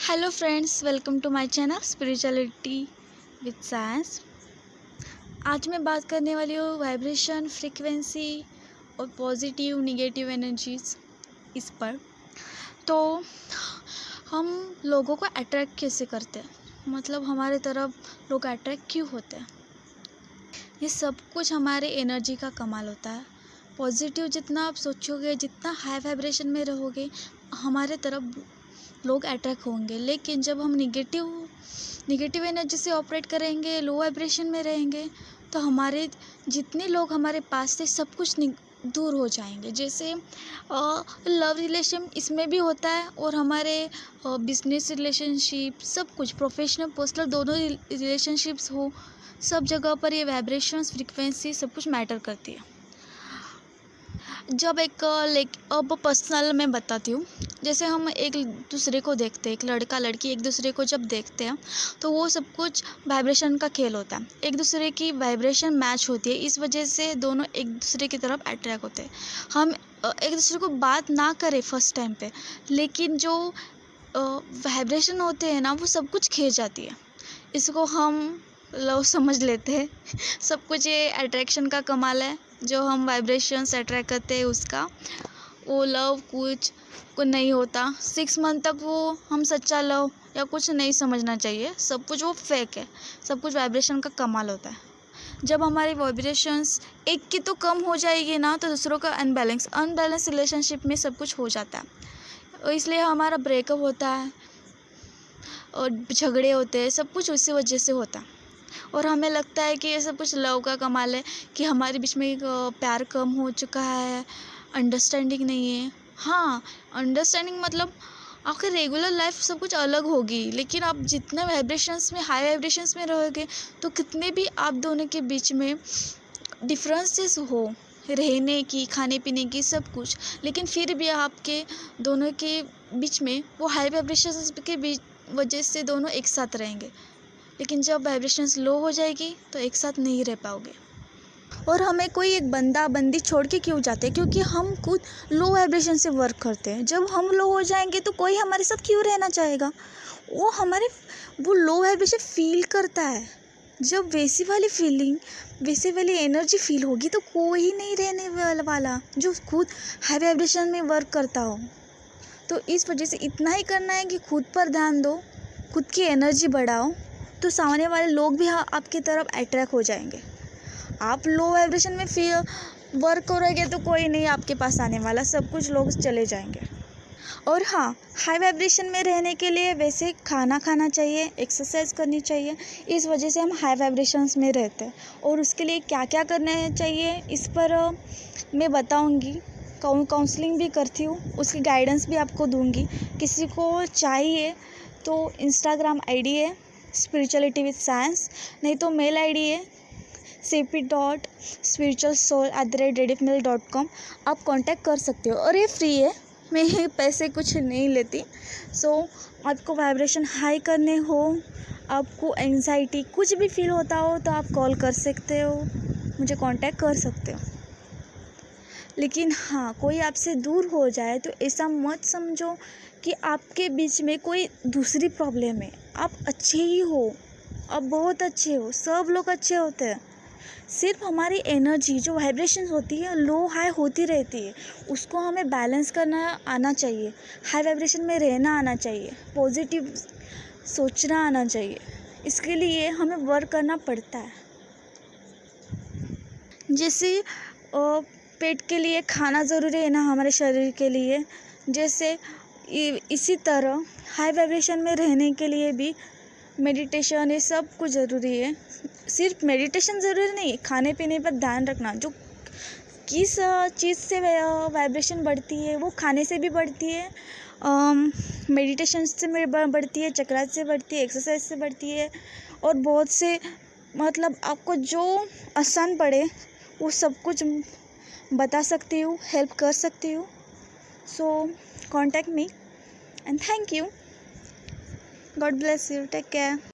Hello friends, welcome to my channel spirituality with science. आज मैं बात करने वाली हूँ वाइब्रेशन, फ्रीक्वेंसी और पॉजिटिव निगेटिव एनर्जीज इस पर। तो हम लोगों को अट्रैक्ट कैसे करते हैं, मतलब हमारे तरफ लोग अट्रैक्ट क्यों होते हैं, ये सब कुछ हमारे एनर्जी का कमाल होता है। पॉजिटिव जितना आप सोचोगे, जितना हाई वाइब्रेशन में रहोगे, हमारे तरफ लोग अट्रैक्ट होंगे। लेकिन जब हम निगेटिव एनर्जी से ऑपरेट करेंगे, लो वाइब्रेशन में रहेंगे, तो हमारे जितने लोग हमारे पास थे सब कुछ दूर हो जाएंगे। जैसे लव रिलेशन इसमें भी होता है, और हमारे बिजनेस रिलेशनशिप, सब कुछ प्रोफेशनल पर्सनल दोनों रिलेशनशिप्स हो, सब जगह पर ये वाइब्रेशंस, फ्रीक्वेंसी सब कुछ मैटर करती है। जब अब पर्सनल मैं बताती हूँ। जैसे हम एक दूसरे को देखते हैं, एक लड़का लड़की एक दूसरे को जब देखते हैं, तो वो सब कुछ वाइब्रेशन का खेल होता है। एक दूसरे की वाइब्रेशन मैच होती है, इस वजह से दोनों एक दूसरे की तरफ अट्रैक्ट होते हैं। हम एक दूसरे को बात ना करें फर्स्ट टाइम पे, लेकिन जो वाइब्रेशन होते हैं ना, वो सब कुछ खींच जाती है। इसको हम लव समझ लेते हैं। सब कुछ ये अट्रैक्शन का कमाल है। जो हम वाइब्रेशंस अट्रैक्ट करते हैं उसका वो लव कुछ को नहीं होता। 6 मंथ तक वो हम सच्चा लव या कुछ नहीं समझना चाहिए, सब कुछ वो फेक है। सब कुछ वाइब्रेशन का कमाल होता है। जब हमारी वाइब्रेशंस एक की तो कम हो जाएगी ना, तो दूसरों का अनबैलेंस रिलेशनशिप में सब कुछ हो जाता है, और इसलिए हमारा ब्रेकअप होता है और झगड़े होते हैं। सब कुछ उसी वजह से होता है। और हमें लगता है कि ये सब कुछ लव का कमाल है, कि हमारे बीच में एक प्यार कम हो चुका है, अंडरस्टैंडिंग नहीं है। हाँ, अंडरस्टैंडिंग मतलब आपका रेगुलर लाइफ सब कुछ अलग होगी, लेकिन आप जितने वाइब्रेशंस में, हाई वाइब्रेशंस में रहोगे, तो कितने भी आप दोनों के बीच में डिफरेंसेस हो, रहने की, खाने पीने की, सब कुछ, लेकिन फिर भी आपके दोनों के बीच में वो हाई वाइब्रेशंस के बीच वजह से दोनों एक साथ रहेंगे। लेकिन जब वाइब्रेशंस लो हो जाएगी तो एक साथ नहीं रह पाओगे। और हमें कोई एक बंदा बंदी छोड़ के क्यों जाते हैं? क्योंकि हम खुद लो वाइब्रेशन से वर्क करते हैं। जब हम लो हो जाएंगे तो कोई हमारे साथ क्यों रहना चाहेगा? वो लो वाइब्रेशन फील करता है। जब वैसी वाली फीलिंग, वैसी वाली एनर्जी फील होगी, तो कोई नहीं रहने वाला जो खुद हाई वाइब्रेशन में वर्क करता हो। तो इस वजह से इतना ही करना है कि खुद पर ध्यान दो, खुद की एनर्जी बढ़ाओ, तो सामने वाले लोग भी आपकी तरफ अट्रैक्ट हो जाएंगे। आप लो वाइब्रेशन में वर्क करोगे तो कोई नहीं आपके पास आने वाला, सब कुछ लोग चले जाएंगे। और हाँ, हाई वाइब्रेशन में रहने के लिए वैसे खाना खाना चाहिए, एक्सरसाइज करनी चाहिए। इस वजह से हम हाई वाइब्रेशंस में रहते हैं। और उसके लिए क्या क्या करना चाहिए, इस पर मैं बताऊँगी। काउंसलिंग भी करती हूँ, उसकी गाइडेंस भी आपको दूँगी। किसी को चाहिए तो इंस्टाग्राम आईडी है स्पिरिचुअलिटी विद साइंस, नहीं तो मेल आईडी है cp.spiritualsoul@rediffmail.com। आप कांटेक्ट कर सकते हो, और ये फ्री है, मैं पैसे कुछ नहीं लेती। आपको वाइब्रेशन हाई करने हो, आपको एंजाइटी कुछ भी फील होता हो, तो आप कॉल कर सकते हो, मुझे कांटेक्ट कर सकते हो। लेकिन हाँ, कोई आपसे दूर हो जाए तो ऐसा मत समझो कि आपके बीच में कोई दूसरी प्रॉब्लम है। आप अच्छे ही हो, आप बहुत अच्छे हो, सब लोग अच्छे होते हैं। सिर्फ हमारी एनर्जी जो वाइब्रेशन होती है लो हाई होती रहती है, उसको हमें बैलेंस करना आना चाहिए, हाई वाइब्रेशन में रहना आना चाहिए, पॉजिटिव सोचना आना चाहिए। इसके लिए हमें वर्क करना पड़ता है। जैसे पेट के लिए खाना ज़रूरी है ना, हमारे शरीर के लिए, जैसे इसी तरह हाई वाइब्रेशन में रहने के लिए भी मेडिटेशन, ये सब कुछ ज़रूरी है। सिर्फ मेडिटेशन ज़रूरी नहीं, खाने पीने पर ध्यान रखना। जो किस चीज़ से वाइब्रेशन बढ़ती है, वो खाने से भी बढ़ती है, मेडिटेशन से बढ़ती है, चक्रास से बढ़ती है, एक्सरसाइज से बढ़ती है, और बहुत से, मतलब आपको जो आसान पड़े वो सब कुछ बता सकती हूँ, हेल्प कर सकती हूँ। Contact me and thank you. God bless you. Take care.